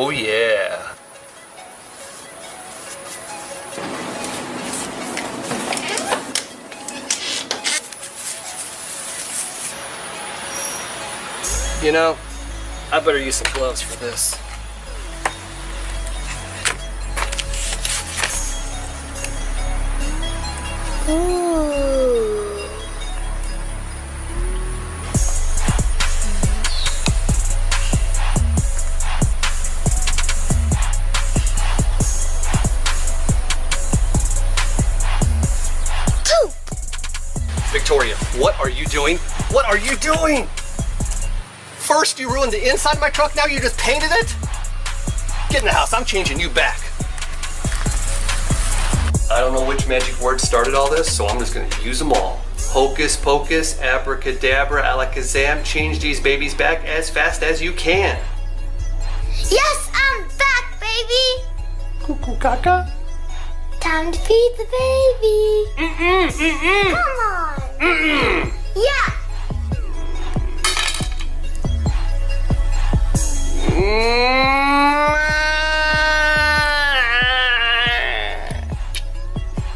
Oh yeah. You know, I better use some gloves for this. Ooh. Poop. Victoria, what are you doing? What are you doing? First you ruined the inside of my truck, now you just painted it? Get in the house, I'm changing you back. I don't know which magic word started all this, so I'm just gonna use them all. Hocus pocus, abracadabra, alakazam, change these babies back as fast as you can. Yes, I'm back, baby. Cuckoo caca. Time to feed the baby. Come on. Yeah.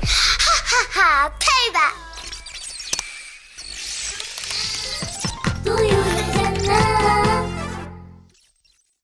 Ha ha ha, payback.